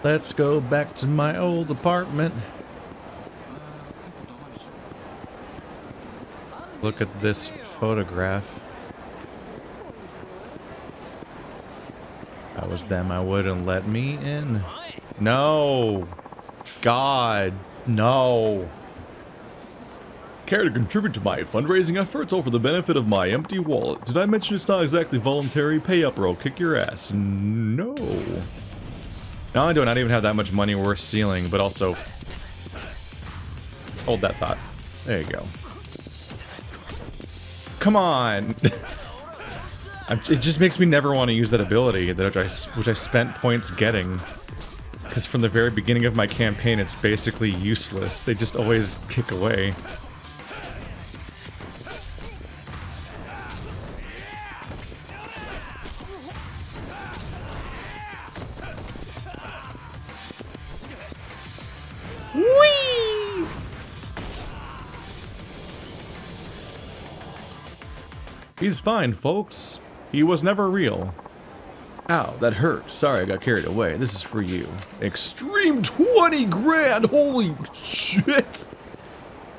Let's go back to my old apartment. Look at this photograph. If I was them, I wouldn't let me in. No! God, no! Care to contribute to my fundraising efforts or for the benefit of my empty wallet? Did I mention it's not exactly voluntary? Pay up or I'll kick your ass. No. Not only do I not even have that much money worth stealing, but also... Hold that thought. There you go. Come on! It just makes me never want to use that ability, which I spent points getting. Because from the very beginning of my campaign, it's basically useless. They just always kick away. Whee! He's fine, folks. He was never real. Ow, that hurt. Sorry I got carried away. This is for you. Extreme 20 grand! Holy shit!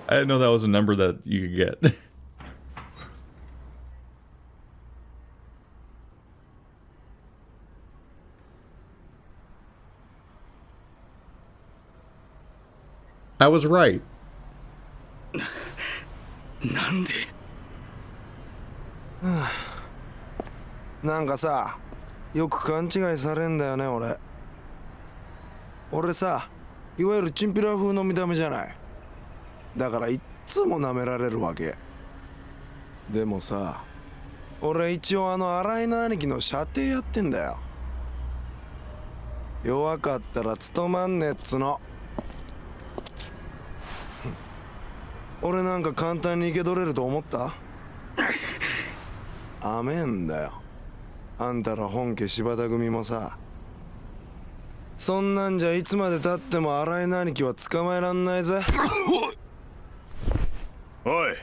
I didn't know that was a number that you could get. I was right. なんでなんかさ、よく勘違いされんだよね、俺さ、いわゆるチンピラ風の見た目じゃない。だからいっつも舐められるわけ。でもさ、俺一応新井の兄貴の舎弟やってんだよ。弱かったら務まんねえっつの。俺なんか簡単に生け取れると思った？アメんだよ。あんたら本家柴田組もさ。そんなんじゃいつまで経っても新井の兄貴は捕まえらんないぜ。おい。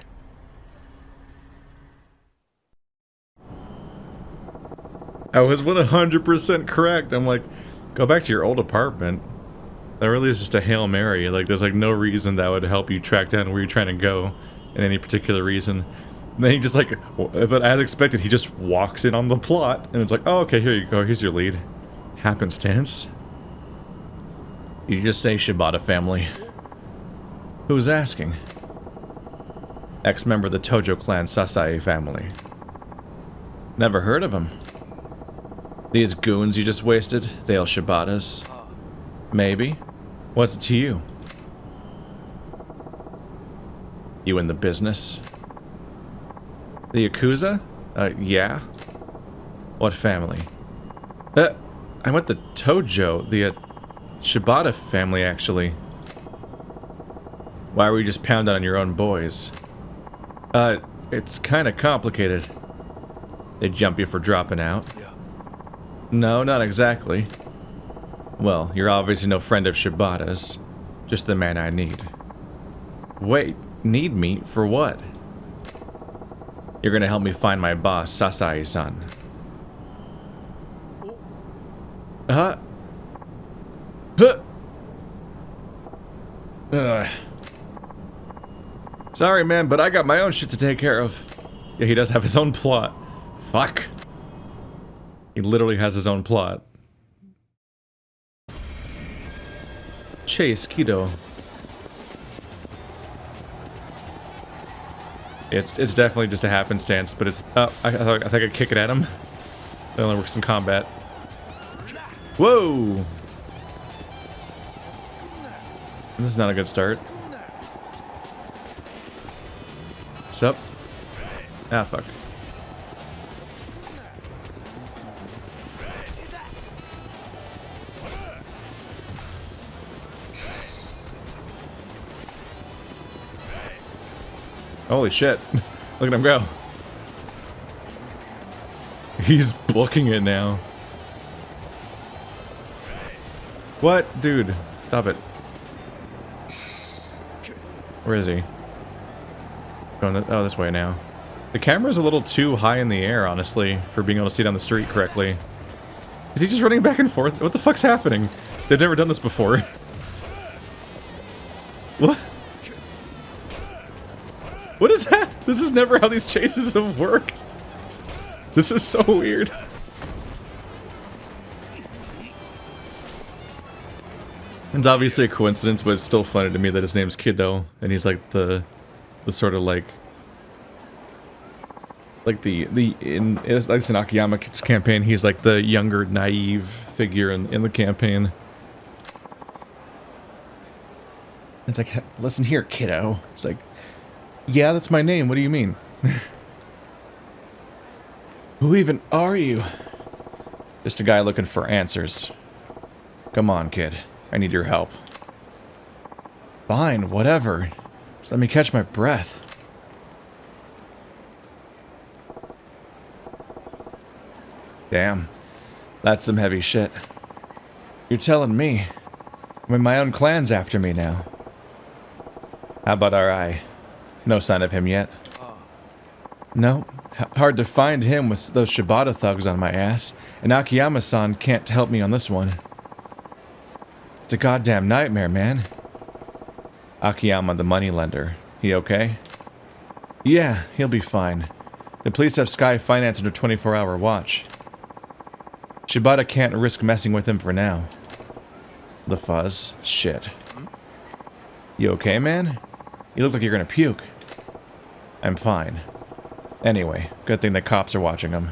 I was 100% correct. I'm like, go back to your old apartment. That really is just a Hail Mary. Like, there's like no reason that would help you track down where you're trying to go in any particular reason. And then he just like, but as expected, he just walks in on the plot. And it's like, oh, okay, here you go. Here's your lead. Happenstance. You just say Shibata family. Who's asking? Ex-member of the Tojo clan Sasai family. Never heard of him. These goons you just wasted, they all Shibatas. Maybe. What's it to you? You in the business? The Yakuza? Yeah. What family? I went to Tojo, the Shibata family, actually. Why were you just pounding on your own boys? It's kinda complicated. They jump you for dropping out? No, not exactly. Well, you're obviously no friend of Shibata's. Just the man I need. Wait, need me? For what? You're gonna help me find my boss, Sasai-san. Huh? Sorry, man, but I got my own shit to take care of. Yeah, he does have his own plot. Fuck. He literally has his own plot. Chase Kido. It's definitely just a happenstance, but it's I think I could kick it at him. That only works in combat. Whoa! This is not a good start. What's up? Ah, fuck. Holy shit. Look at him go. He's booking it now. What? Dude, stop it. Where is he? Going oh, this way now. The camera's a little too high in the air, honestly, for being able to see down the street correctly. Is he just running back and forth? What the fuck's happening? They've never done this before. What? What is that? This is never how these chases have worked. This is so weird. It's obviously a coincidence, but it's still funny to me that his name's Kiddo, and he's like the sort of like in at least in Akiyama's campaign, he's like the younger, naive figure in the campaign. It's like, listen here, kiddo. It's like, yeah, that's my name. What do you mean? Who even are you? Just a guy looking for answers. Come on, kid. I need your help. Fine, whatever. Just let me catch my breath. Damn. That's some heavy shit. You're telling me. I mean, my own clan's after me now. How about our eye? No sign of him yet. No. Hard to find him with those Shibata thugs on my ass. And Akiyama-san can't help me on this one. It's a goddamn nightmare, man. Akiyama, the moneylender. He okay? Yeah, he'll be fine. The police have Sky Finance under 24-hour watch. Shibata can't risk messing with him for now. The fuzz. Shit. You okay, man? You look like you're gonna puke. I'm fine. Anyway, good thing the cops are watching him.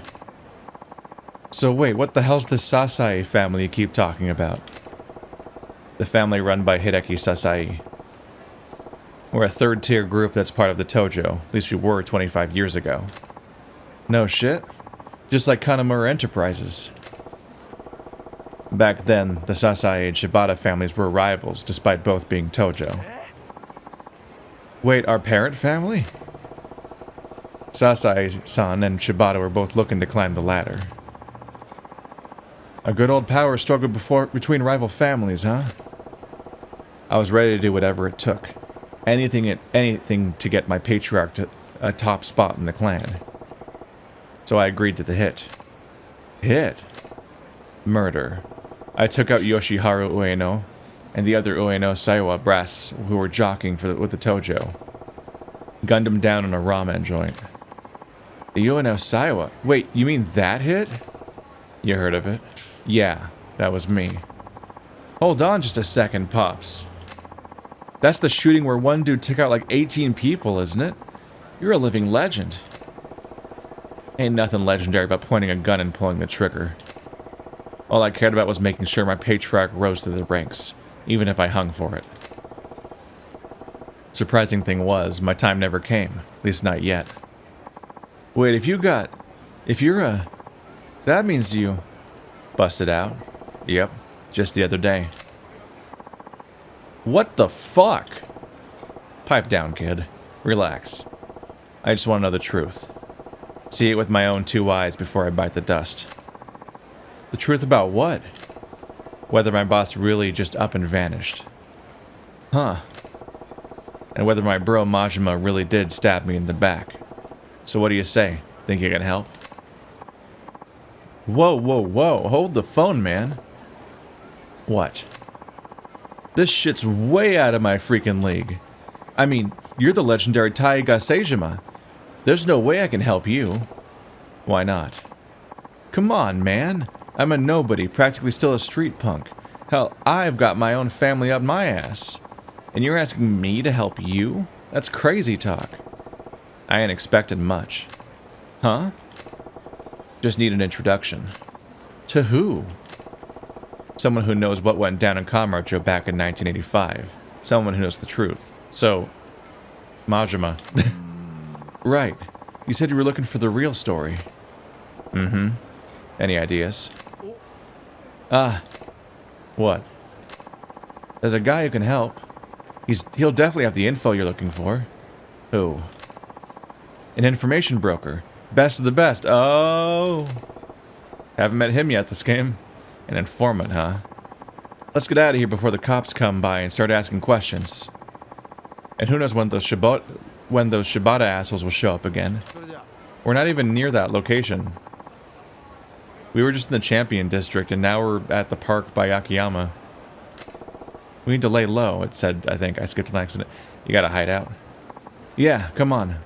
So wait, what the hell's this Sasai family you keep talking about? The family run by Hideki Sasai. We're a third-tier group that's part of the Tojo. At least we were 25 years ago. No shit? Just like Kanamura Enterprises. Back then, the Sasai and Shibata families were rivals, despite both being Tojo. Wait, our parent family? Sasai-san and Shibata were both looking to climb the ladder. A good old power struggle between rival families, huh? I was ready to do whatever it took. Anything to get my patriarch to a top spot in the clan. So I agreed to the hit. Hit? Murder. I took out Yoshiharu Ueno and the other Ueno Saiwa brass who were jockeying with the Tojo. Gunned him down in a ramen joint. The Ueno Saiwa? Wait, you mean that hit? You heard of it? Yeah, that was me. Hold on just a second, Pops. That's the shooting where one dude took out like 18 people, isn't it? You're a living legend. Ain't nothing legendary about pointing a gun and pulling the trigger. All I cared about was making sure my patriarch rose through the ranks, even if I hung for it. Surprising thing was, my time never came, at least not yet. Wait, that means you... Busted out? Yep, just the other day. What the fuck? Pipe down, kid. Relax. I just want to know the truth. See it with my own two eyes before I bite the dust. The truth about what? Whether my boss really just up and vanished. Huh. And whether my bro Majima really did stab me in the back. So what do you say? Think you can help? Whoa, whoa, whoa. Hold the phone, man. What? This shit's way out of my freaking league. I mean, you're the legendary Taiga Saejima. There's no way I can help you. Why not? Come on, man. I'm a nobody, practically still a street punk. Hell, I've got my own family up my ass. And you're asking me to help you? That's crazy talk. I ain't expecting much. Huh? Just need an introduction. To who? Someone who knows what went down in Kamurocho back in 1985. Someone who knows the truth. So, Majima. Right. You said you were looking for the real story. Mm-hmm. Any ideas? What? There's a guy who can help. He'll definitely have the info you're looking for. Who? An information broker. Best of the best. Oh. Haven't met him yet this game. An informant, huh? Let's get out of here before the cops come by and start asking questions. And who knows when those Shibata assholes will show up again. We're not even near that location. We were just in the Champion District, and now we're at the park by Akiyama. We need to lay low, it said, I think. I skipped an accident. You gotta hide out. Yeah, come on.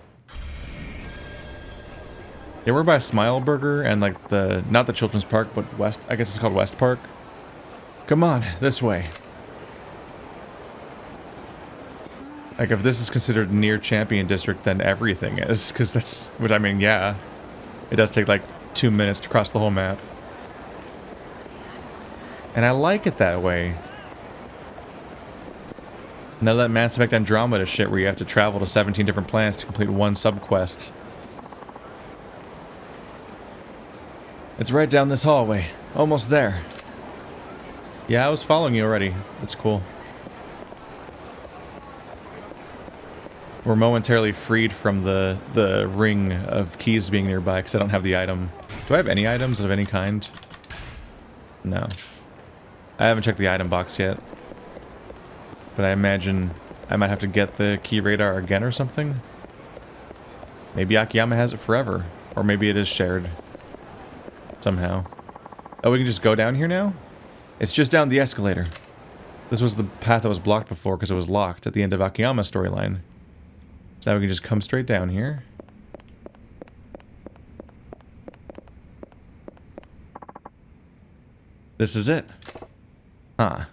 Yeah, we're by Smile Burger and like the, not the Children's Park, but West, I guess it's called West Park. Come on, this way. Like if this is considered near Champion District, then everything is, because that's, which I mean, yeah. It does take like 2 minutes to cross the whole map. And I like it that way. None of that Mass Effect Andromeda shit where you have to travel to 17 different planets to complete one subquest. It's right down this hallway. Almost there. Yeah, I was following you already. That's cool. We're momentarily freed from the ring of keys being nearby because I don't have the item. Do I have any items of any kind? No. I haven't checked the item box yet. But I imagine I might have to get the key radar again or something. Maybe Akiyama has it forever. Or maybe it is shared. Somehow. Oh, we can just go down here now? It's just down the escalator. This was the path that was blocked before because it was locked at the end of Akiyama's storyline. So now we can just come straight down here. This is it. Huh.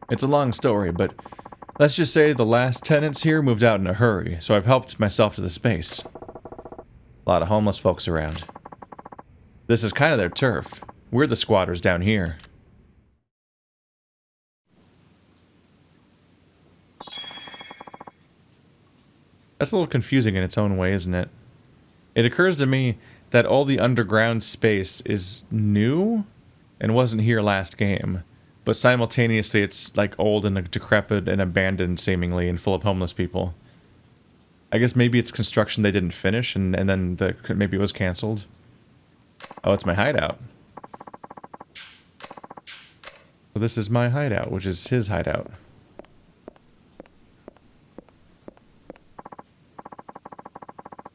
It's a long story, but let's just say the last tenants here moved out in a hurry, so I've helped myself to the space. A lot of homeless folks around. This is kind of their turf. We're the squatters down here. That's a little confusing in its own way, isn't it? It occurs to me that all the underground space is new and wasn't here last game, but simultaneously it's like old and decrepit and abandoned seemingly and full of homeless people. I guess maybe it's construction they didn't finish and then maybe it was cancelled. Oh, it's my hideout. So this is my hideout, which is his hideout.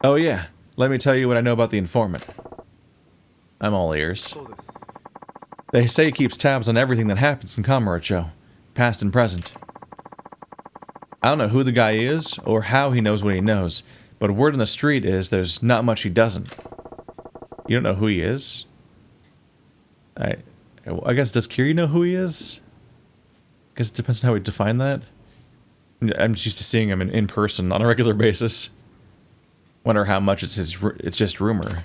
Oh yeah, let me tell you what I know about the informant. I'm all ears. They say he keeps tabs on everything that happens in Kamurocho, past and present. I don't know who the guy is, or how he knows what he knows, but word on the street is there's not much he doesn't. You don't know who he is? I guess, does Kiryu know who he is? I guess it depends on how we define that. I'm just used to seeing him in person on a regular basis. Wonder how much it's just rumor.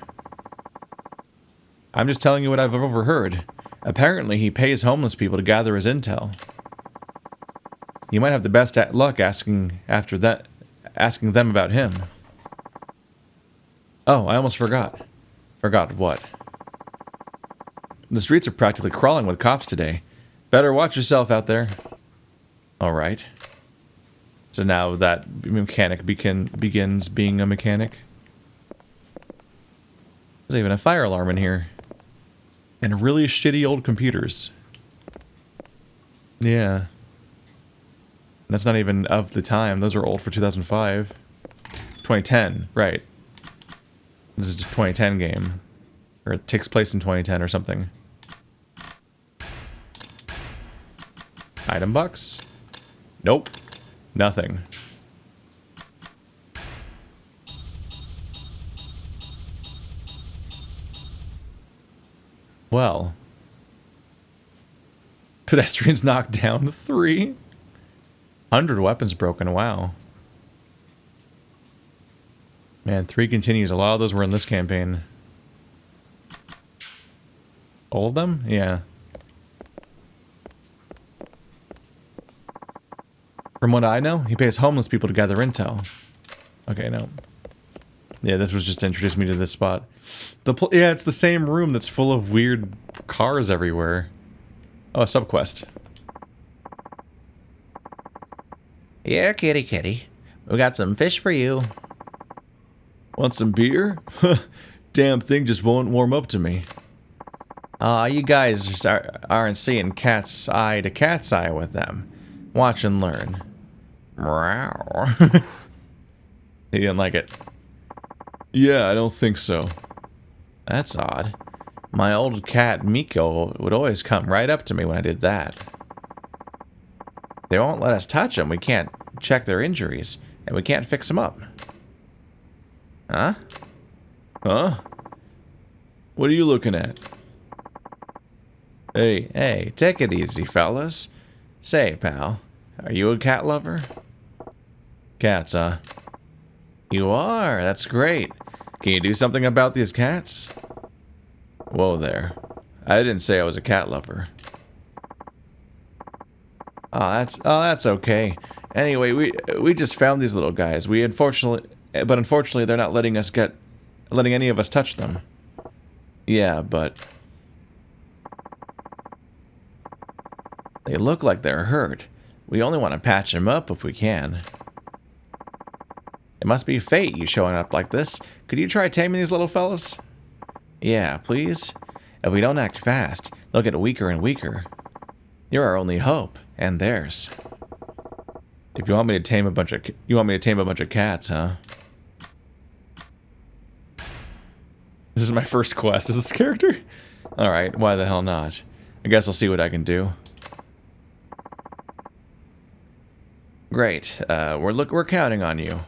I'm just telling you what I've overheard. Apparently he pays homeless people to gather his intel. You might have the best luck asking them about him. Oh, I almost forgot. Forgot what? The streets are practically crawling with cops today. Better watch yourself out there. Alright. So now that mechanic begins being a mechanic. There's even a fire alarm in here. And really shitty old computers. Yeah. That's not even of the time. Those are old for 2005. 2010, right. This is a 2010 game. Or it takes place in 2010 or something. Item box? Nope. Nothing. Well. Pedestrians knocked down 3. 100 weapons broken, wow. Man, 3 continues. A lot of those were in this campaign. All of them? Yeah. From what I know, he pays homeless people to gather intel. Okay, no. Yeah, this was just to introduce me to this spot. Yeah, it's the same room that's full of weird cars everywhere. Oh, a subquest. Here, kitty kitty. We got some fish for you. Want some beer? Damn thing just won't warm up to me. You guys just aren't seeing cat's eye to cat's eye with them. Watch and learn. Meow. He didn't like it. Yeah, I don't think so. That's odd. My old cat Miko would always come right up to me when I did that. They won't let us touch them. We can't check their injuries. And we can't fix them up. Huh? Huh? What are you looking at? Hey, take it easy, fellas. Say, pal, are you a cat lover? Cats, huh? You are? That's great. Can you do something about these cats? Whoa there. I didn't say I was a cat lover. Oh, that's okay. Anyway, we just found these little guys. Unfortunately, they're not letting any of us touch them. Yeah, but they look like they're hurt. We only want to patch them up if we can. It must be fate you showing up like this. Could you try taming these little fellas? Yeah, please. If we don't act fast, they'll get weaker and weaker. You're our only hope, and theirs. If you want me to tame a bunch of cats, huh? This is my first quest. Is this character? All right, why the hell not? I guess I'll see what I can do. Great. We're counting on you.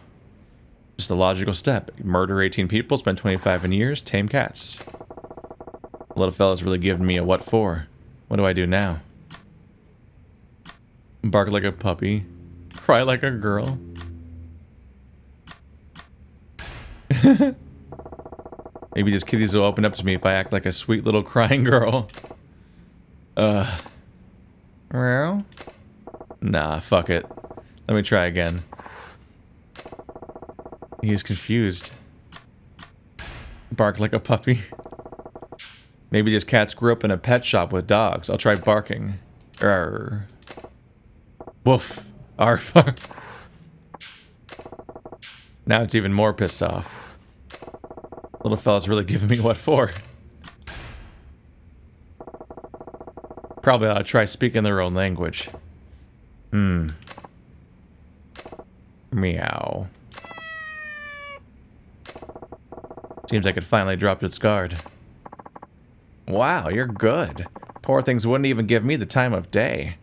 Just a logical step. Murder 18 people, spend 25 in years, tame cats. The little fella's really giving me a what for. What do I do now? Bark like a puppy. Cry like a girl. Maybe these kitties will open up to me if I act like a sweet little crying girl. Meow? Nah, fuck it. Let me try again. He's confused. Bark like a puppy. Maybe these cats grew up in a pet shop with dogs. I'll try barking. Arr. Woof. Arf. Now it's even more pissed off. Little fella's really giving me what for. Probably ought to try speaking their own language. Meow. Seems like it finally dropped its guard. Wow, you're good. Poor things wouldn't even give me the time of day.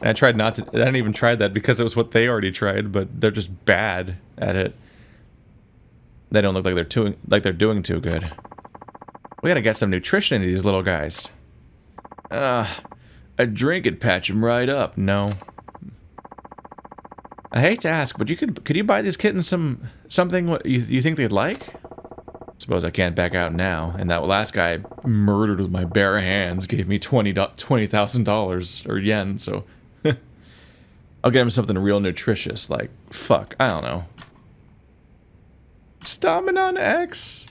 And I didn't even try that because it was what they already tried, but they're just bad at it. They don't look like they're doing too good. We gotta get some nutrition into these little guys. A drink would patch them right up. No. I hate to ask, but could you buy these kittens something you think they'd like? Suppose I can't back out now. And that last guy murdered with my bare hands gave me $20,000 or yen, so I'll get him something real nutritious, like fuck, I don't know. Stamina X.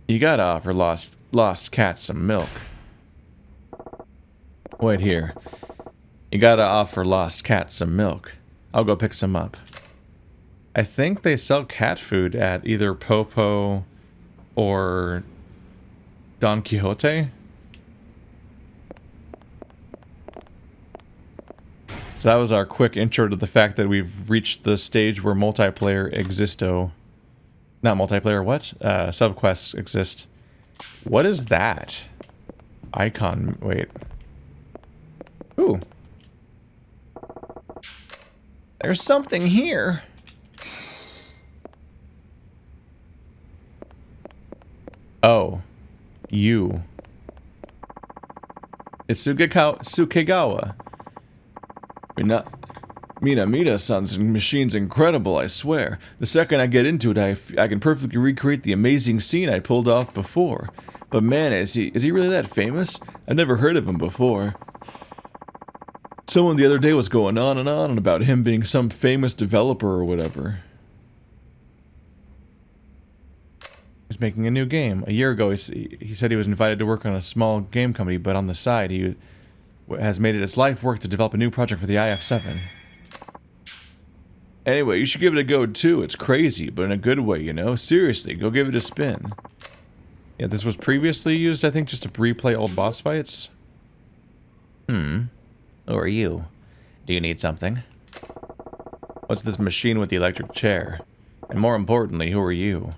You gotta offer lost cats some milk. Wait here. You gotta offer lost cats some milk. I'll go pick some up. I think they sell cat food at either Popo or Don Quixote. So that was our quick intro to the fact that we've reached the stage where multiplayer existo. Not multiplayer, what? Subquests exist. What is that? Icon, wait. Ooh. There's something here. Oh. You. It's Sukegawa. Minamita-san's machine's incredible, I swear. The second I get into it, I can perfectly recreate the amazing scene I pulled off before. But man, is he really that famous? I've never heard of him before. Someone the other day was going on and about him being some famous developer or whatever. He's making a new game. A year ago, he said he was invited to work on a small game company, but on the side, he has made it his life work to develop a new project for the IF7. Anyway, you should give it a go too. It's crazy, but in a good way, you know? Seriously, go give it a spin. Yeah, this was previously used, I think, just to replay old boss fights. Who are you? Do you need something? What's this machine with the electric chair? And more importantly, who are you?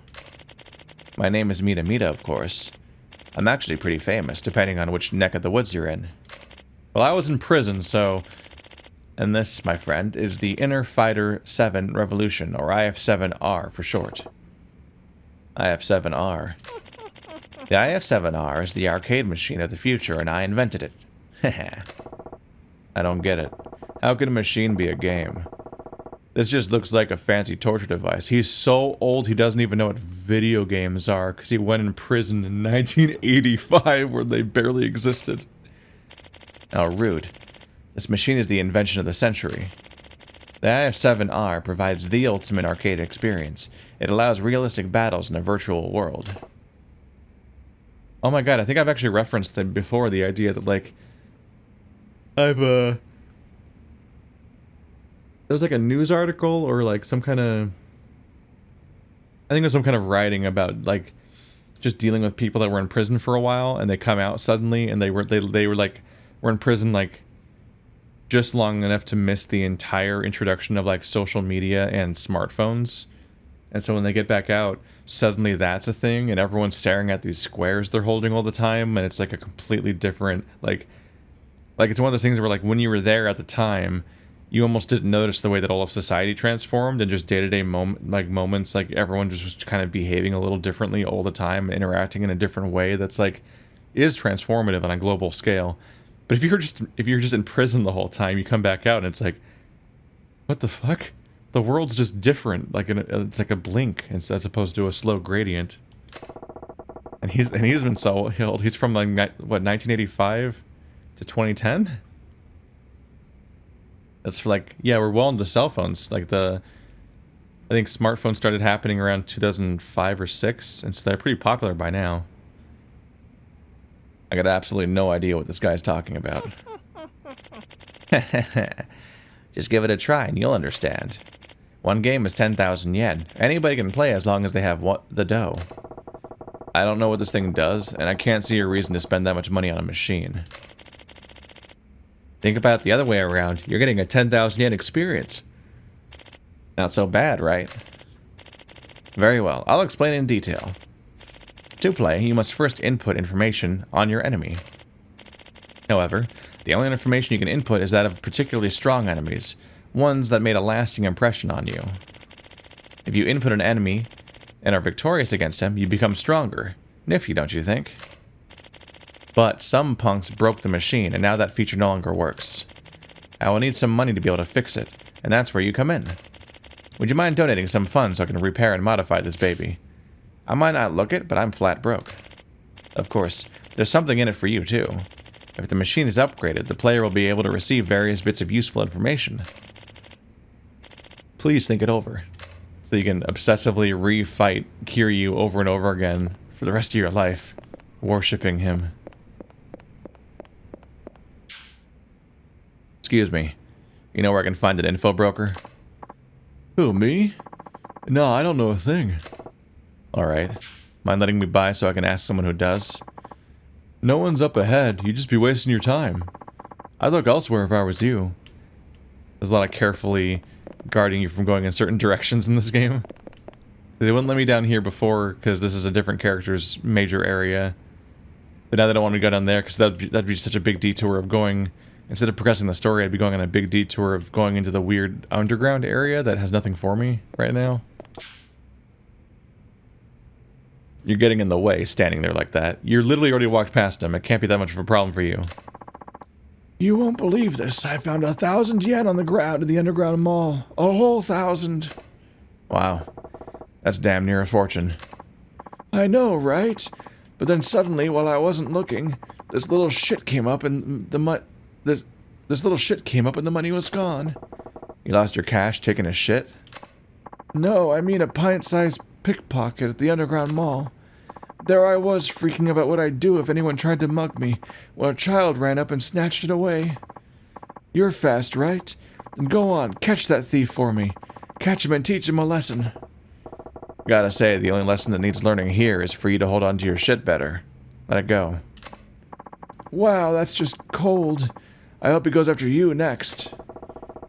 My name is Minamita, of course. I'm actually pretty famous, depending on which neck of the woods you're in. Well, I was in prison, so... And this, my friend, is the Inner Fighter 7 Revolution, or IF-7R for short. IF-7R. The IF-7R is the arcade machine of the future, and I invented it. Heh. I don't get it. How could a machine be a game? This just looks like a fancy torture device. He's so old he doesn't even know what video games are, because he went in prison in 1985 where they barely existed. How rude. This machine is the invention of the century. The IF-7R provides the ultimate arcade experience. It allows realistic battles in a virtual world. Oh my god, I think I've actually referenced them before, the idea that, like, there was like a news article or like some kind of, I think it was some kind of writing about like just dealing with people that were in prison for a while and they come out suddenly and they were like were in prison like just long enough to miss the entire introduction of like social media and smartphones. And so when they get back out, suddenly that's a thing and everyone's staring at these squares they're holding all the time and it's like a completely different like it's one of those things where like when you were there at the time, you almost didn't notice the way that all of society transformed and just day-to-day moments, like everyone just was kind of behaving a little differently all the time, interacting in a different way that's like is transformative on a global scale. But if you're just in prison the whole time, you come back out and it's like, what the fuck? The world's just different. Like it's like a blink as opposed to a slow gradient. And he's been so old. He's from like what 1985 to 2010. That's for like, yeah, we're well into cell phones. Like I think smartphones started happening around 2005 or 6, and so they're pretty popular by now. I got absolutely no idea what this guy's talking about. Just give it a try and you'll understand. One game is 10,000 yen. Anybody can play as long as they have the dough. I don't know what this thing does, and I can't see a reason to spend that much money on a machine. Think about it the other way around. You're getting a 10,000 yen experience. Not so bad, right? Very well. I'll explain in detail. To play, you must first input information on your enemy. However, the only information you can input is that of particularly strong enemies, ones that made a lasting impression on you. If you input an enemy and are victorious against him, you become stronger. Nifty, don't you think? But some punks broke the machine, and now that feature no longer works. I will need some money to be able to fix it, and that's where you come in. Would you mind donating some funds so I can repair and modify this baby? I might not look it, but I'm flat broke. Of course, there's something in it for you, too. If the machine is upgraded, the player will be able to receive various bits of useful information. Please think it over, so you can obsessively re-fight Kiryu over and over again for the rest of your life, worshipping him. Excuse me. You know where I can find an info broker? Who, me? No, I don't know a thing. Alright. Mind letting me by so I can ask someone who does? No one's up ahead. You'd just be wasting your time. I'd look elsewhere if I was you. There's a lot of carefully guarding you from going in certain directions in this game. They wouldn't let me down here before because this is a different character's major area. But now they don't want me to go down there because that'd be such a big detour of going... Instead of progressing the story, I'd be going on a big detour of going into the weird underground area that has nothing for me right now. You're getting in the way, standing there like that. You're literally already walked past him. It can't be that much of a problem for you. You won't believe this. I found 1,000 yen on the ground in the underground mall. A whole 1,000. Wow. That's damn near a fortune. I know, right? But then suddenly, while I wasn't looking, this little shit came up and this little shit came up and the money was gone. You lost your cash taking a shit? No, I mean a pint-sized pickpocket at the underground mall. There I was freaking about what I'd do if anyone tried to mug me, when a child ran up and snatched it away. You're fast, right? Then go on, catch that thief for me. Catch him and teach him a lesson. Gotta say, the only lesson that needs learning here is for you to hold on to your shit better. Let it go. Wow, that's just cold. I hope he goes after you next.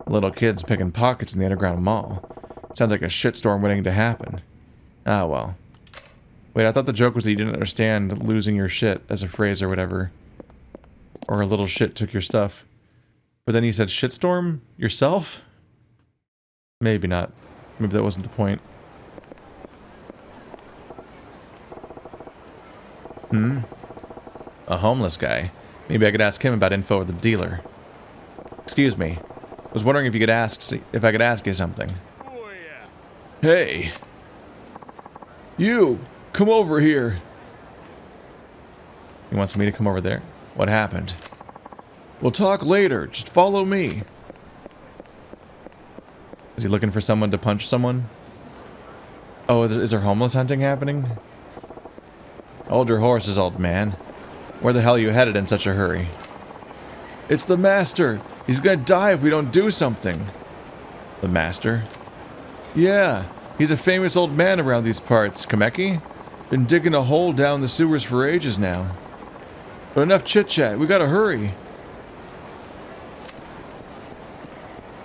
Little kids picking pockets in the underground mall. Sounds like a shitstorm waiting to happen. Ah, well. Wait, I thought the joke was that you didn't understand losing your shit as a phrase or whatever. Or a little shit took your stuff. But then you said shitstorm yourself? Maybe not. Maybe that wasn't the point. A homeless guy. Maybe I could ask him about info with the dealer. Excuse me. I was wondering if I could ask you something. Hey. You, come over here. He wants me to come over there? What happened? We'll talk later. Just follow me. Is he looking for someone to punch someone? Oh, is there homeless hunting happening? Hold your horses, old man. Where the hell are you headed in such a hurry? It's the master. He's gonna die if we don't do something. The master? Yeah, he's a famous old man around these parts, Kameki. Been digging a hole down the sewers for ages now. But enough chit-chat, we gotta hurry.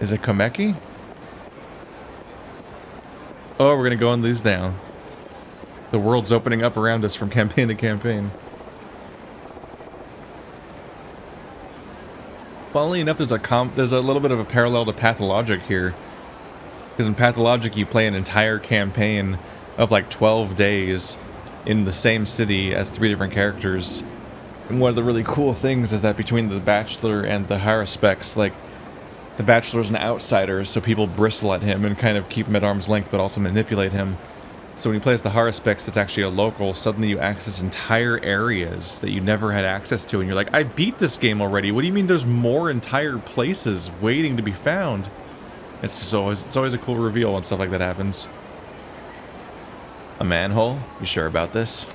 Is it Kameki? Oh, we're gonna go on these down. The world's opening up around us from campaign to campaign. Funnily enough, there's a little bit of a parallel to Pathologic here. Because in Pathologic, you play an entire campaign of like 12 days in the same city as 3 different characters. And one of the really cool things is that between the Bachelor and the Haruspecs, like, the Bachelor's an outsider, so people bristle at him and kind of keep him at arm's length, but also manipulate him. So when you play as the Haruspecs that's actually a local, suddenly you access entire areas that you never had access to, and you're like, I beat this game already. What do you mean there's more entire places waiting to be found? It's always a cool reveal when stuff like that happens. A manhole? You sure about this?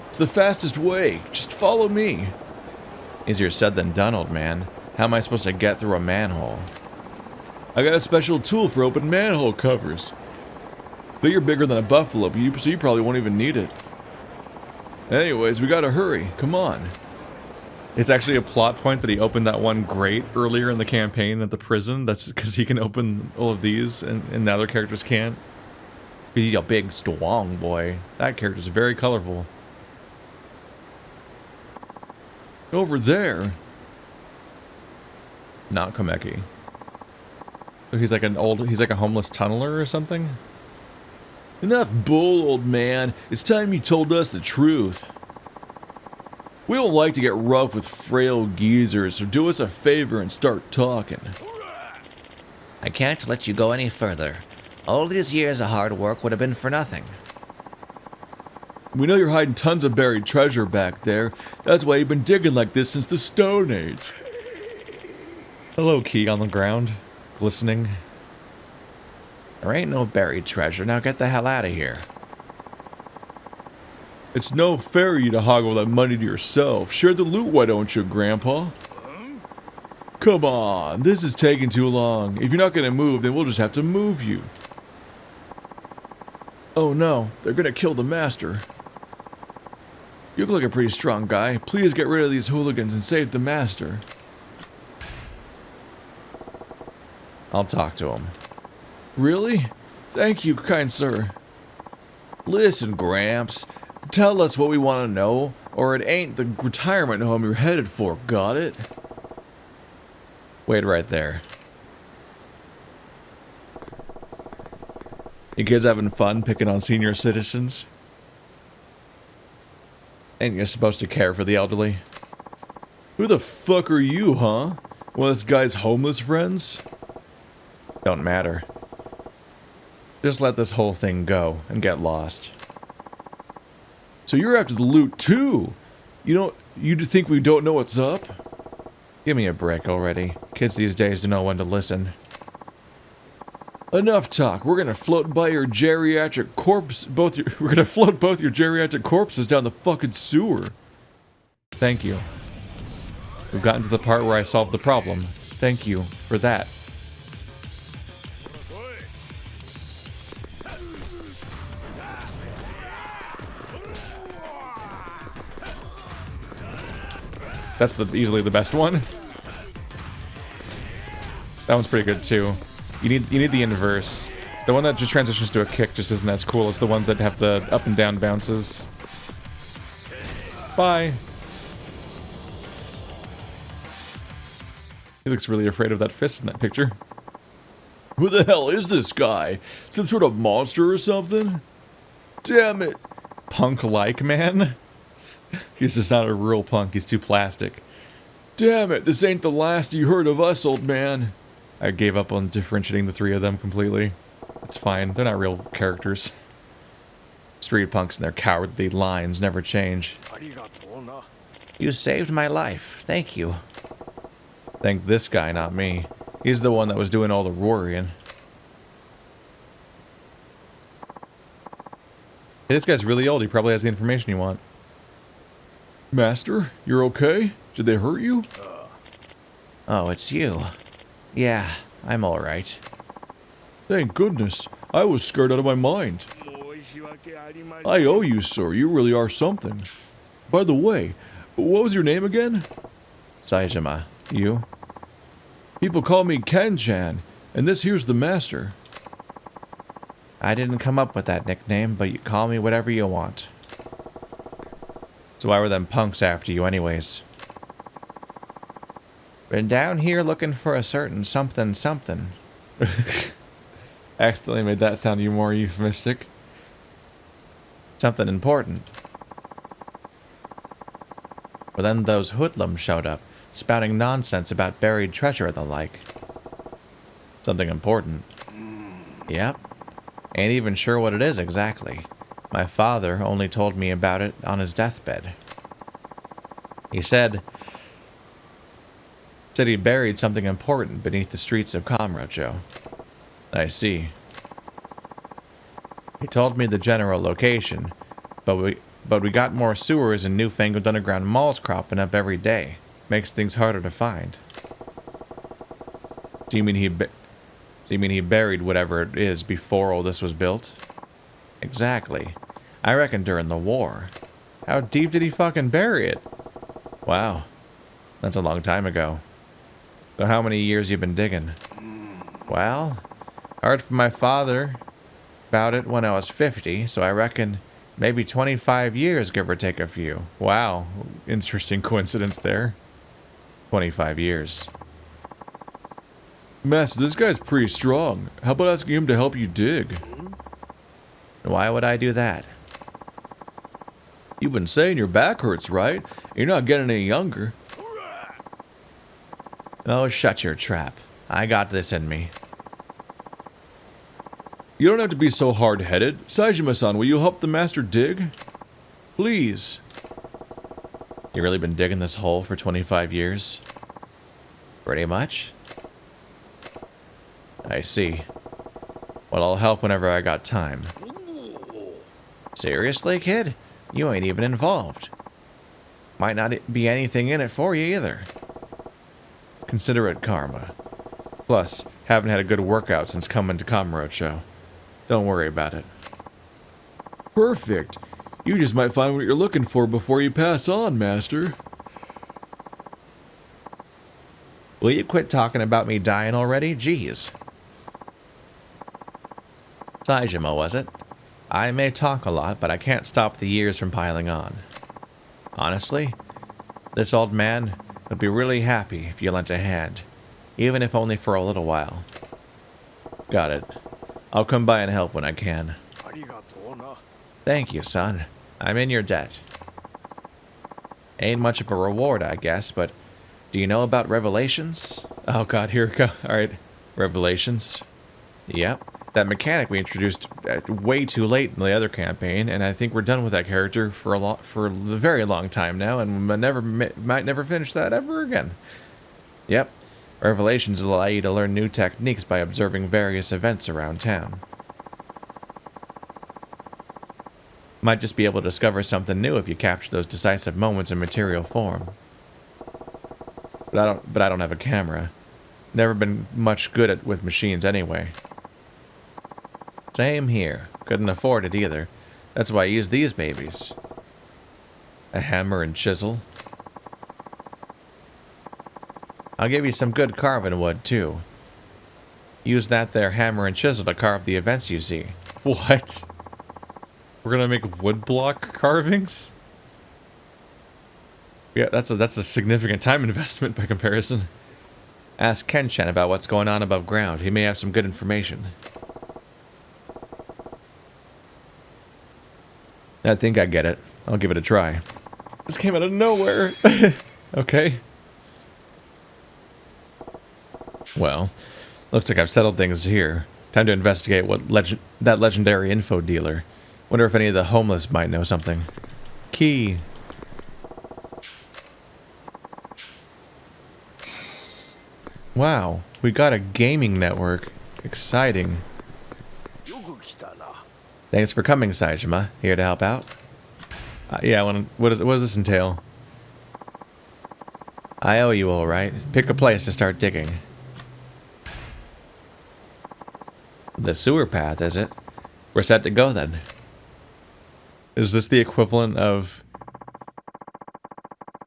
It's the fastest way. Just follow me. Easier said than done, old man. How am I supposed to get through a manhole? I got a special tool for open manhole covers. But you're bigger than a buffalo, so you probably won't even need it. Anyways, we gotta hurry. Come on. It's actually a plot point that he opened that one grate earlier in the campaign at the prison. That's because he can open all of these, and the other characters can't. He's a big, strong boy. That character's very colorful. Over there. Not Kameki. So he's like a homeless tunneler or something? Enough bull, old man. It's time you told us the truth. We don't like to get rough with frail geezers, so do us a favor and start talking. I can't let you go any further. All these years of hard work would have been for nothing. We know you're hiding tons of buried treasure back there. That's why you've been digging like this since the Stone Age. Hello, key on the ground, glistening. There ain't no buried treasure. Now get the hell out of here. It's no fair you to hoggle that money to yourself. Share the loot, why don't you, Grandpa? Come on, this is taking too long. If you're not gonna move, then we'll just have to move you. Oh no, they're gonna kill the master. You look like a pretty strong guy. Please get rid of these hooligans and save the master. I'll talk to him. Really? Thank you, kind sir. Listen, Gramps. Tell us what we want to know, or it ain't the retirement home you're headed for, got it? Wait right there. You kids having fun picking on senior citizens? Ain't you supposed to care for the elderly? Who the fuck are you, huh? One of this guy's homeless friends? Don't matter. Just let this whole thing go and get lost. So you're after the loot too? You think we don't know what's up? Give me a break already. Kids these days don't know when to listen. Enough talk. We're gonna float by your geriatric corpse. We're gonna float both your geriatric corpses down the fucking sewer. Thank you. We've gotten to the part where I solved the problem. Thank you for that. That's easily the best one. That one's pretty good too. You need the inverse. The one that just transitions to a kick just isn't as cool as the ones that have the up and down bounces. Bye. He looks really afraid of that fist in that picture. Who the hell is this guy? Some sort of monster or something? Damn it. Punk-like, man. He's just not a real punk. He's too plastic. Damn it. This ain't the last you heard of us, old man. I gave up on differentiating the three of them completely. It's fine. They're not real characters. Street punks and their cowardly lines never change. You saved my life. Thank you. Thank this guy, not me. He's the one that was doing all the worrying. Hey, this guy's really old. He probably has the information you want. Master, you're okay? Did they hurt you? Oh, it's you. Yeah, I'm alright. Thank goodness. I was scared out of my mind. I owe you, sir. You really are something. By the way, what was your name again? Saejima. You? People call me Ken-chan, and this here's the master. I didn't come up with that nickname, but you call me whatever you want. So why were them punks after you anyways? Been down here looking for a certain something something. Accidentally made that sound you more euphemistic. Something important. But then those hoodlums showed up, spouting nonsense about buried treasure and the like. Something important. Yep. Ain't even sure what it is exactly. My father only told me about it on his deathbed. He said he buried something important beneath the streets of Kamurocho. I see. He told me the general location, but we got more sewers and newfangled underground malls cropping up every day. Makes things harder to find. Do you mean he buried whatever it is before all this was built? Exactly. I reckon during the war. How deep did he fucking bury it? Wow. That's a long time ago. So how many years you been digging? Well, I heard from my father about it when I was 50, so I reckon maybe 25 years, give or take a few. Wow. Interesting coincidence there. 25 years. Master, this guy's pretty strong. How about asking him to help you dig? Why would I do that? You've been saying your back hurts, right? You're not getting any younger. Oh, shut your trap. I got this in me. You don't have to be so hard-headed. Saejima-san, will you help the master dig? Please. You really been digging this hole for 25 years? Pretty much. I see. Well, I'll help whenever I got time. Seriously, kid? You ain't even involved. Might not be anything in it for you either. Consider it karma. Plus, haven't had a good workout since coming to Kamurocho. Don't worry about it. Perfect. You just might find what you're looking for before you pass on, Master. Will you quit talking about me dying already? Jeez. Saejima, was it? I may talk a lot, but I can't stop the years from piling on. Honestly, this old man would be really happy if you lent a hand, even if only for a little while. Got it. I'll come by and help when I can. Thank you, son. I'm in your debt. Ain't much of a reward, I guess, but do you know about Revelations? Oh god, here we go. Alright, Revelations. Yep. That mechanic we introduced way too late in the other campaign, and I think we're done with that character for a very long time now, and might never finish that ever again. Yep. Revelations allow you to learn new techniques by observing various events around town. Might just be able to discover something new if you capture those decisive moments in material form. But I don't have a camera. Never been much good with machines anyway. Same here. Couldn't afford it either. That's why I use these babies. A hammer and chisel. I'll give you some good carving wood, too. Use that there hammer and chisel to carve the events you see. What? We're gonna make woodblock carvings? Yeah, that's a significant time investment by comparison. Ask Kenshin about what's going on above ground. He may have some good information. I think I get it. I'll give it a try. This came out of nowhere. Okay. Well, looks like I've settled things here. Time to investigate what that legendary info dealer. Wonder if any of the homeless might know something. Key. Wow, we got a gaming network. Exciting. Thanks for coming, Saejima. Here to help out? Yeah, what does this entail? I owe you, alright. Pick a place to start digging. The sewer path, is it? We're set to go then. Is this the equivalent of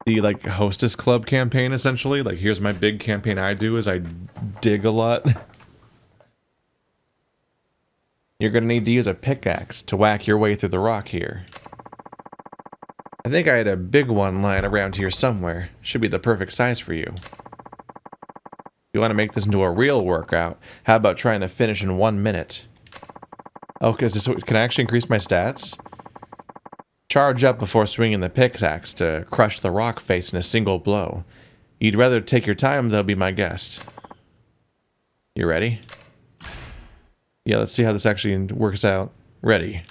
the, like, hostess club campaign, essentially? Like, here's my big campaign I do, is I dig a lot. You're gonna need to use a pickaxe to whack your way through the rock here. I think I had a big one lying around here somewhere. Should be the perfect size for you. If you want to make this into a real workout, how about trying to finish in 1 minute? Oh, can I actually increase my stats? Charge up before swinging the pickaxe to crush the rock face in a single blow. You'd rather take your time, they'll be my guest. You ready? Yeah, let's see how this actually works out. Ready.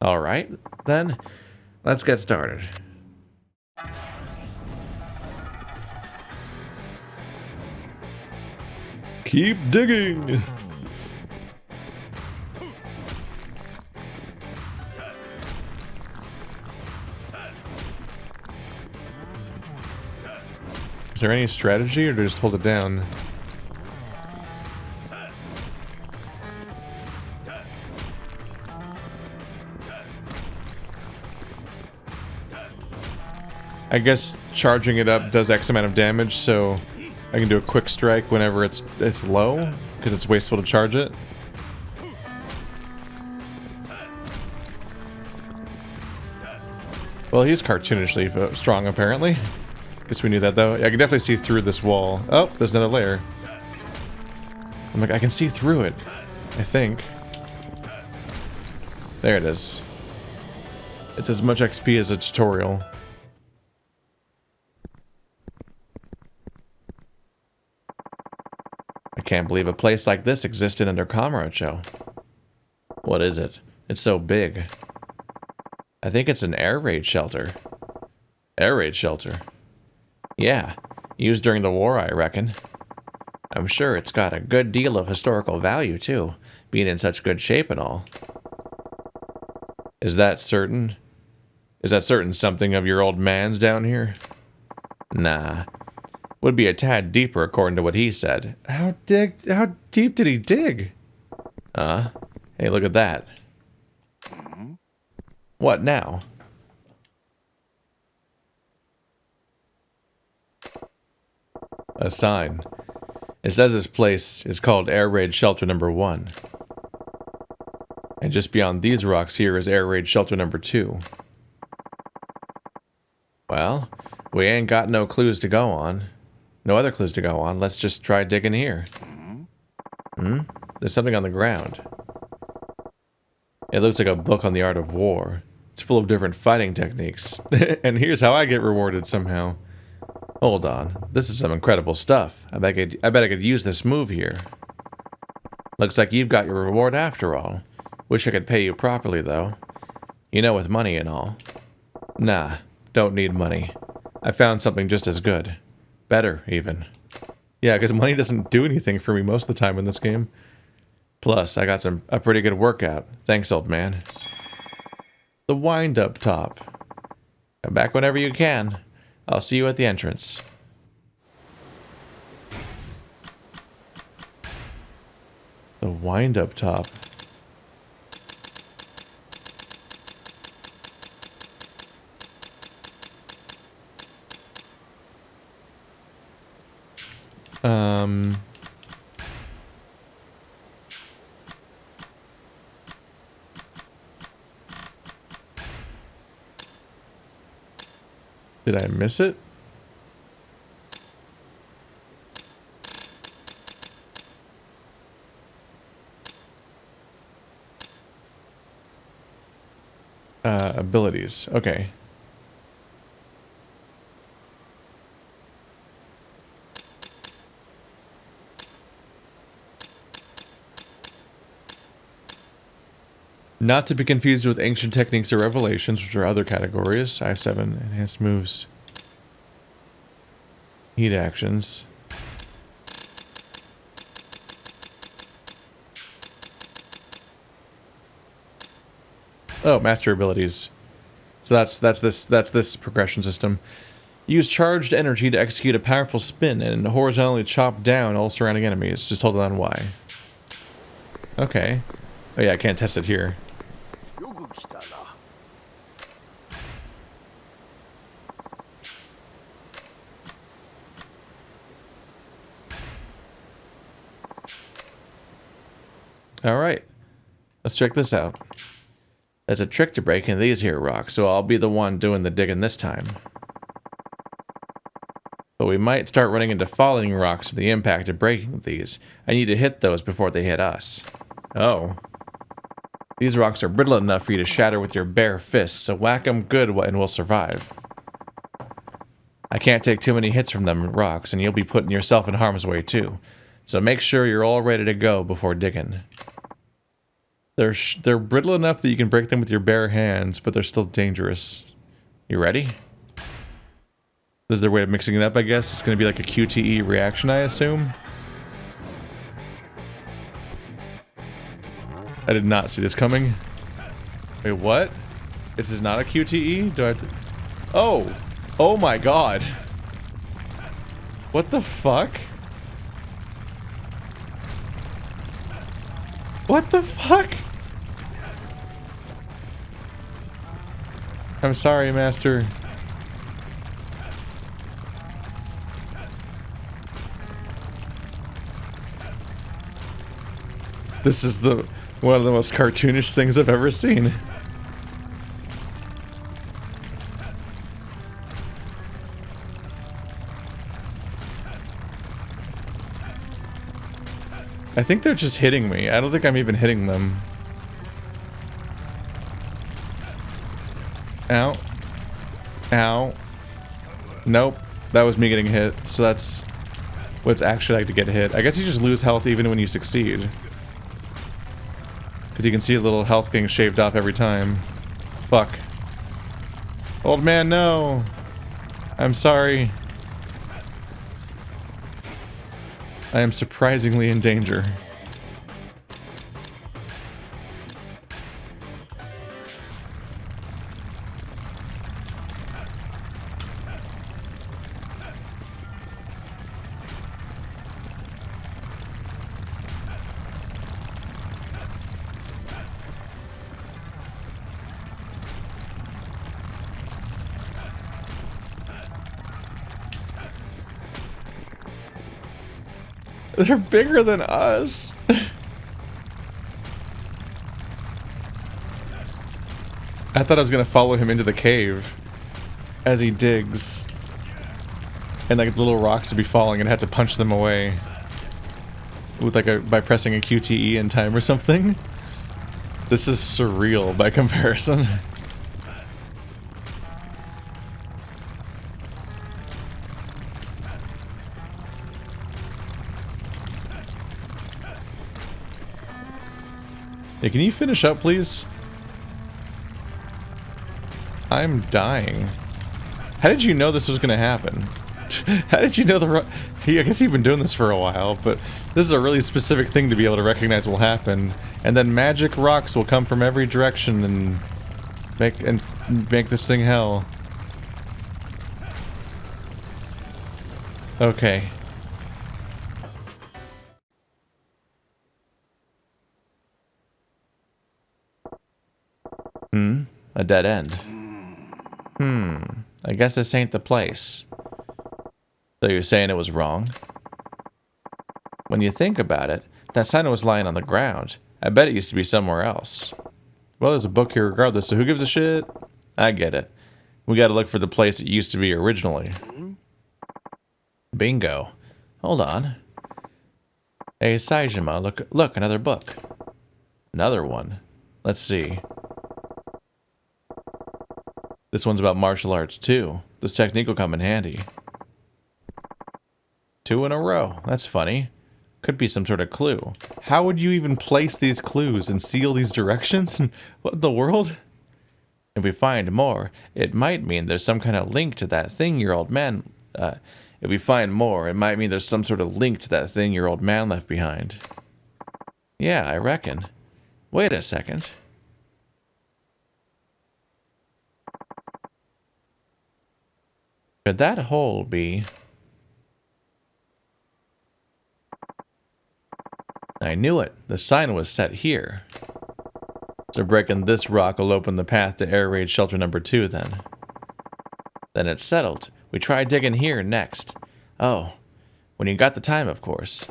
Alright, then, let's get started. Keep digging! Is there any strategy, or do I just hold it down? I guess charging it up does X amount of damage, so I can do a quick strike whenever it's low, because it's wasteful to charge it. Well, he's cartoonishly strong, apparently. Guess we knew that, though. I can definitely see through this wall. Oh, there's another layer. I'm like, I can see through it, I think. There it is. It's as much XP as a tutorial. I can't believe a place like this existed under Kamurocho. What is it? It's so big. I think it's an air raid shelter. Air raid shelter? Yeah, used during the war, I reckon. I'm sure it's got a good deal of historical value, too, being in such good shape and all. Is that certain? Is that certain something of your old man's down here? Nah. Would be a tad deeper according to what he said. How deep did he dig? Hey, look at that. What now? A sign. It says this place is called Air Raid Shelter Number 1. And just beyond these rocks here is Air Raid Shelter Number 2. Well, we ain't got no clues to go on. No other clues to go on. Let's just try digging here. There's something on the ground. It looks like a book on the art of war. It's full of different fighting techniques. And here's how I get rewarded somehow. Hold on. This is some incredible stuff. I bet I could use this move here. Looks like you've got your reward after all. Wish I could pay you properly, though. You know, with money and all. Nah, don't need money. I found something just as good. Better, even. Yeah, because money doesn't do anything for me most of the time in this game. Plus, I got a pretty good workout. Thanks, old man. The wind-up top. Come back whenever you can. I'll see you at the entrance. The wind-up top. Did I miss it? Abilities. Okay. Not to be confused with ancient techniques or revelations, which are other categories. I have 7 enhanced moves. Heat actions. Oh, master abilities. So that's this progression system. Use charged energy to execute a powerful spin and horizontally chop down all surrounding enemies. Just hold on Y. Okay. Oh yeah, I can't test it here. Alright. Let's check this out. There's a trick to breaking these here rocks, so I'll be the one doing the digging this time. But we might start running into falling rocks from the impact of breaking these. I need to hit those before they hit us. Oh. These rocks are brittle enough for you to shatter with your bare fists, so whack them good and we'll survive. I can't take too many hits from them rocks, and you'll be putting yourself in harm's way too. So make sure you're all ready to go before digging. They're brittle enough that you can break them with your bare hands, but they're still dangerous. You ready? This is their way of mixing it up, I guess. It's going to be like a QTE reaction, I assume. I did not see this coming. Wait, what? This is not a QTE? Do I have to... Oh! Oh my god! What the fuck? What the fuck? I'm sorry, Master. This is one of the most cartoonish things I've ever seen. I think they're just hitting me. I don't think I'm even hitting them. Ow. Ow. Nope. That was me getting hit. So that's what it's actually like to get hit. I guess you just lose health even when you succeed. Because you can see a little health getting shaved off every time. Fuck. Old man, no. I'm sorry. I am surprisingly in danger. They're bigger than us. I thought I was gonna follow him into the cave as he digs. And like little rocks would be falling and I had to punch them away. With like by pressing a QTE in time or something. This is surreal by comparison. Hey, can you finish up, please? I'm dying. How did you know this was gonna happen? How did you know I guess you've been doing this for a while, but this is a really specific thing to be able to recognize will happen. And then magic rocks will come from every direction and make this thing hell. Okay. A dead end. I guess this ain't the place. So you're saying it was wrong? When you think about it, that sign was lying on the ground. I bet it used to be somewhere else. Well, there's a book here regardless, so who gives a shit? I get it. We gotta look for the place it used to be originally. Bingo. Hold on. Hey, Saejima, look, another book. Another one. Let's see. This one's about martial arts too. This technique will come in handy. 2 in a row. That's funny. Could be some sort of clue. How would you even place these clues and seal these directions? What in the world? If we find more, it might mean there's some kind of link to that thing your old man... if we find more, it might mean there's some sort of link to that thing your old man left behind. Yeah, I reckon. Wait a second. Could that hole be... I knew it. The sign was set here. So breaking this rock will open the path to air raid shelter number 2 then. Then it's settled. We try digging here next. Oh, when you got the time, of course.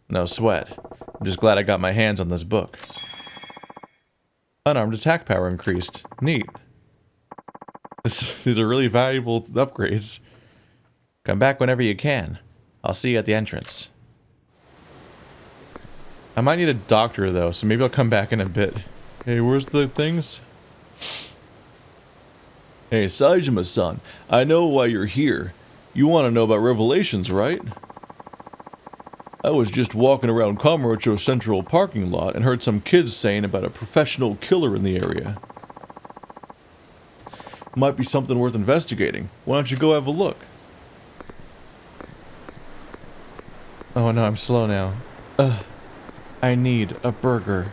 No sweat. I'm just glad I got my hands on this book. Unarmed attack power increased. Neat. These are really valuable upgrades. Come back whenever you can. I'll see you at the entrance. I might need a doctor though, so maybe I'll come back in a bit. Hey, where's the things? Hey, Saejima-san, I know why you're here. You want to know about Revelations, right? I was just walking around Kamurocho Central parking lot and heard some kids saying about a professional killer in the area. Might be something worth investigating. Why don't you go have a look? Oh no, I'm slow now. I need a burger.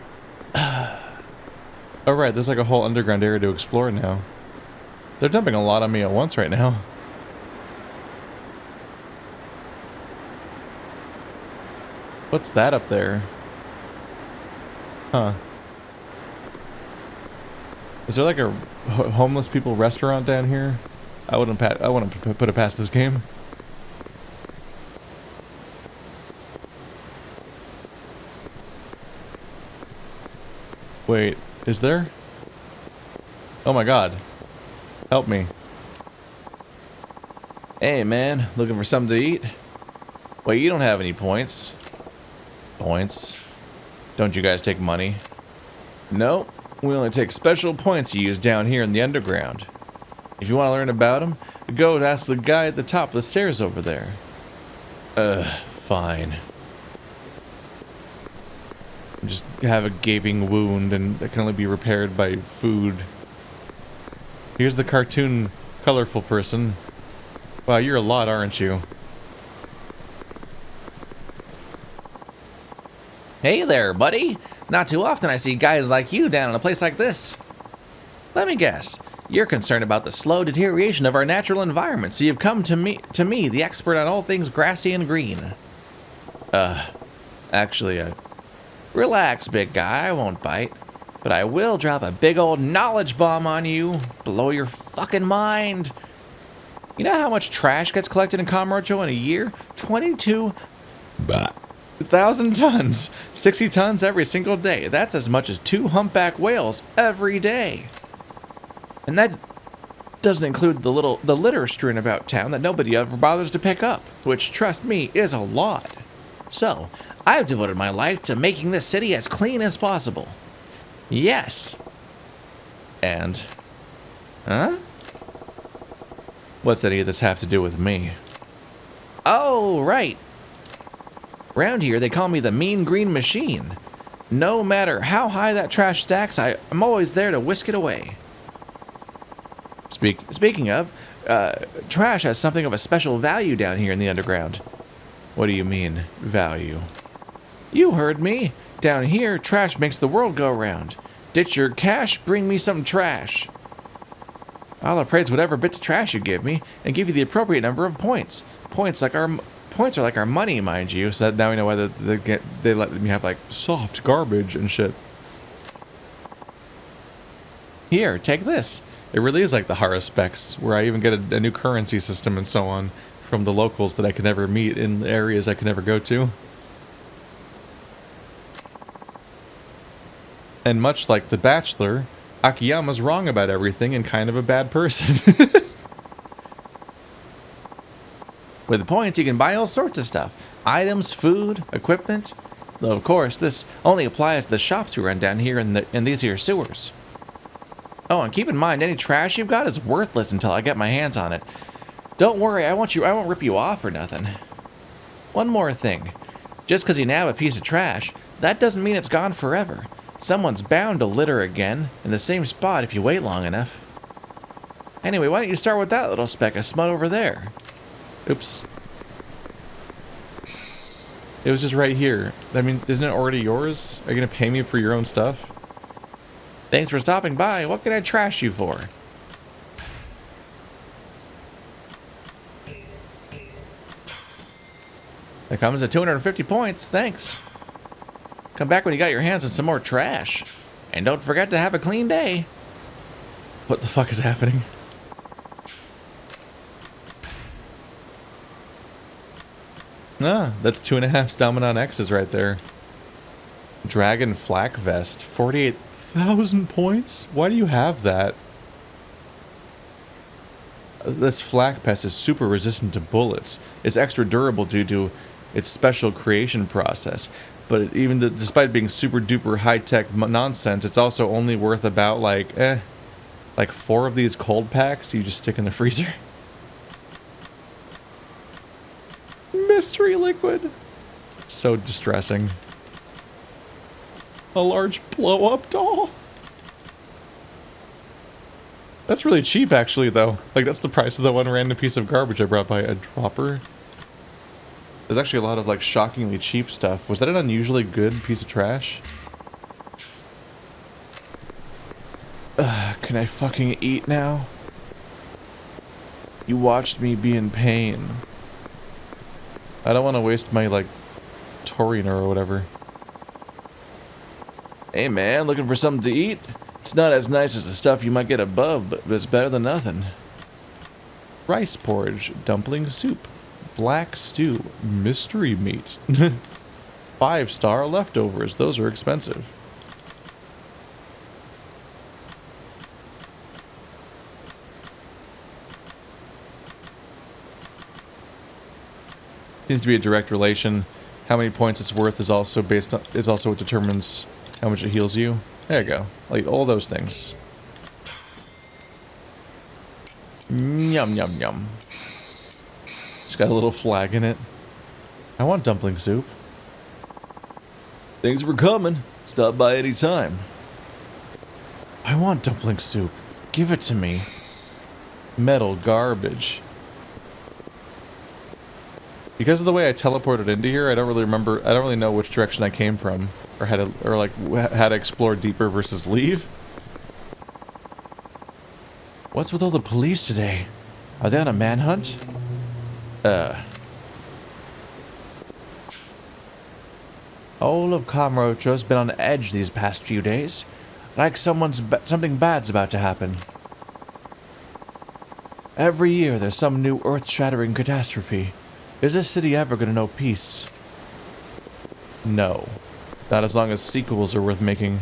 Alright, there's like a whole underground area to explore now. They're dumping a lot on me at once right now. What's that up there? Huh. Is there like a homeless people restaurant down here? I wouldn't put it past this game. Wait, is there? Oh my god. Help me. Hey man, looking for something to eat? Wait, you don't have any points. Points? Don't you guys take money? Nope, we only take special points you use down here in the underground. If you want to learn about them, go ask the guy at the top of the stairs over there. Fine. Just have a gaping wound and it can only be repaired by food. Here's the cartoon colorful person. Wow, you're a lot, aren't you? Hey there, buddy. Not too often I see guys like you down in a place like this. Let me guess. You're concerned about the slow deterioration of our natural environment, so you've come to me, the expert on all things grassy and green. Actually, relax, big guy, I won't bite. But I will drop a big old knowledge bomb on you. Blow your fucking mind. You know how much trash gets collected in Kamurocho in a year? 22,000 tons. 60 tons every single day. That's as much as 2 humpback whales every day. And that doesn't include the litter strewn about town that nobody ever bothers to pick up, which, trust me, is a lot. So, I've devoted my life to making this city as clean as possible. Yes. And? Huh? What's any of this have to do with me? Oh, right. Around here, they call me the Mean Green Machine. No matter how high that trash stacks, I'm always there to whisk it away. Speaking of, trash has something of a special value down here in the underground. What do you mean, value? You heard me. Down here, trash makes the world go round. Ditch your cash, bring me some trash. I'll appraise whatever bits of trash you give me, and give you the appropriate number of points. Points are like our money, mind you, so that now we know whether they let me have, like, soft garbage and shit. Here, take this. It really is like the Hara specs, where I even get a new currency system and so on from the locals that I can never meet in areas I can never go to. And much like The Bachelor, Akiyama's wrong about everything and kind of a bad person. With the points, you can buy all sorts of stuff. Items, food, equipment. Though, of course, this only applies to the shops we run down here in these here sewers. Oh, and keep in mind, any trash you've got is worthless until I get my hands on it. Don't worry, I won't rip you off or nothing. One more thing. Just because you nab a piece of trash, that doesn't mean it's gone forever. Someone's bound to litter again in the same spot if you wait long enough. Anyway, why don't you start with that little speck of smut over there? Oops. It was just right here. I mean, isn't it already yours? Are you going to pay me for your own stuff? Thanks for stopping by. What can I trash you for? That comes at 250 points. Thanks. Come back when you got your hands on some more trash. And don't forget to have a clean day. What the fuck is happening? Ah, that's 2.5 Stamina X's right there. Dragon Flak Vest, 48,000 points? Why do you have that? This Flak Pest is super resistant to bullets. It's extra durable due to its special creation process. But despite being super duper high-tech nonsense, it's also only worth about like 4 of these cold packs you just stick in the freezer. Mystery liquid. So distressing. A large blow-up doll. That's really cheap, actually, though. Like, that's the price of the one random piece of garbage I brought by. A dropper. There's actually a lot of, like, shockingly cheap stuff. Was that an unusually good piece of trash? Can I fucking eat now? You watched me be in pain. I don't want to waste my, like, taurine or whatever. Hey, man, looking for something to eat? It's not as nice as the stuff you might get above, but it's better than nothing. Rice porridge, dumpling soup, black stew, mystery meat. 5-star leftovers, those are expensive. Seems to be a direct relation. How many points it's worth is also what determines how much it heals you. There you go. Like all those things. Yum yum yum. It's got a little flag in it. I want dumpling soup. Thanks for coming. Stop by any time. I want dumpling soup. Give it to me. Metal garbage. Because of the way I teleported into here, I don't really know which direction I came from, or how to explore deeper versus leave. What's with all the police today? Are they on a manhunt? All of Kamurocho's been on edge these past few days, like something bad's about to happen. Every year there's some new earth-shattering catastrophe. Is this city ever gonna know peace? No. Not as long as sequels are worth making.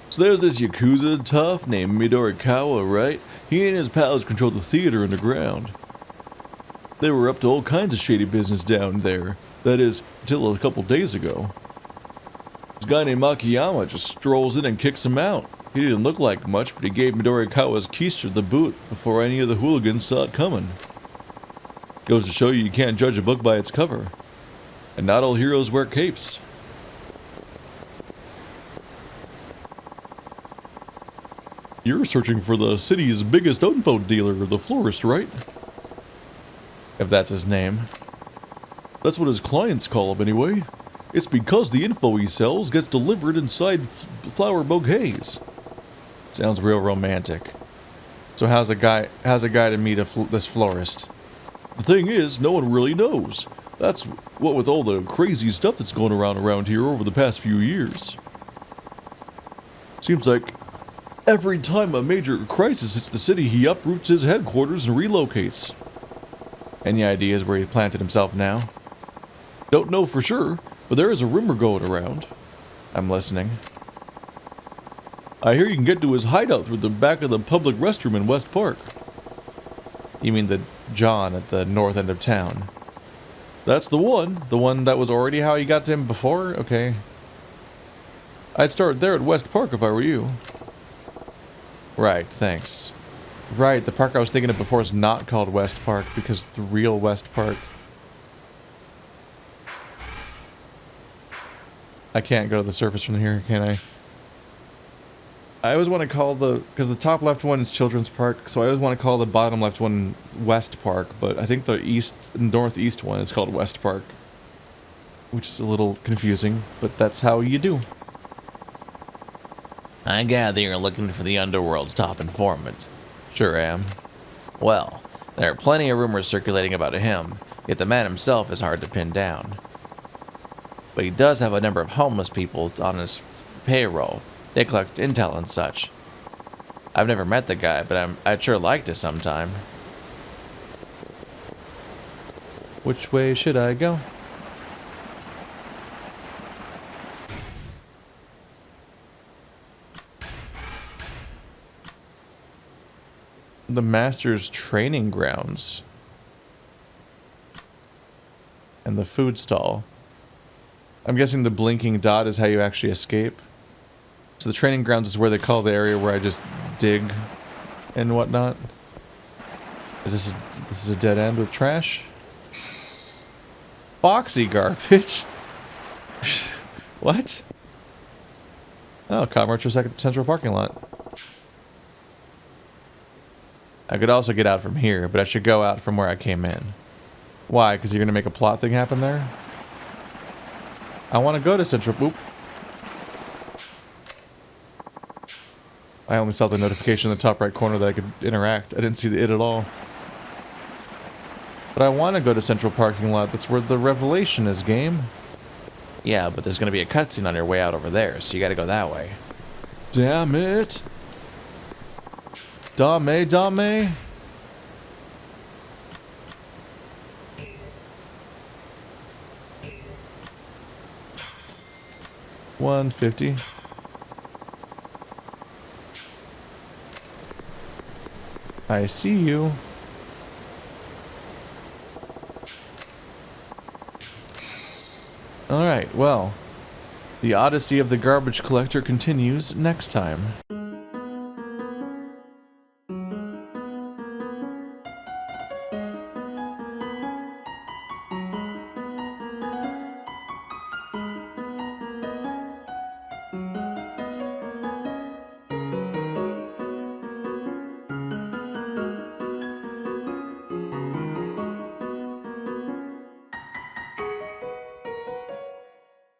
So there's this Yakuza tough named Midorikawa, right? He and his pals control the theater underground. They were up to all kinds of shady business down there. That is, until a couple days ago. This guy named Makiyama just strolls in and kicks him out. He didn't look like much, but he gave Midorikawa's keister the boot before any of the hooligans saw it coming. Goes to show you can't judge a book by its cover. And not all heroes wear capes. You're searching for the city's biggest info dealer, the florist, right? If that's his name. That's what his clients call him anyway. It's because the info he sells gets delivered inside flower bouquets. Sounds real romantic. So how's a guy to meet this florist? The thing is, no one really knows. That's what with all the crazy stuff that's going around here over the past few years. Seems like every time a major crisis hits the city, he uproots his headquarters and relocates. Any ideas where he planted himself now? Don't know for sure, but there is a rumor going around. I'm listening. I hear you can get to his hideout through the back of the public restroom in West Park. You mean the John at the north end of town? That's the one. The one that was already how you got to him before? Okay. I'd start there at West Park if I were you. Right, thanks. Right, the park I was thinking of before is not called West Park because the real West Park. I can't go to the surface from here, can I? I always want to call because the top left one is Children's Park, so I always want to call the bottom left one West Park, but I think the northeast one is called West Park. Which is a little confusing, but that's how you do. I gather you're looking for the underworld's top informant. Sure am. Well, there are plenty of rumors circulating about him, yet the man himself is hard to pin down. But he does have a number of homeless people on his payroll. They collect intel and such. I've never met the guy, but I'd sure like to sometime. Which way should I go? The Master's training grounds. And the food stall. I'm guessing the blinking dot is how you actually escape. So the training grounds is where they call the area where I just dig and whatnot. Is this is a dead end with trash? Boxy garbage. What? Oh, Commercial Central parking lot. I could also get out from here, but I should go out from where I came in. Why? Because you're going to make a plot thing happen there? I want to go to Central... Oop. I only saw the notification in the top right corner that I could interact. I didn't see the it at all. But I want to go to Central Parking Lot. That's where the revelation is, game. Yeah, but there's going to be a cutscene on your way out over there, so you got to go that way. Damn it. Dame. 150. I see you. Alright, well, the Odyssey of the Garbage Collector continues next time.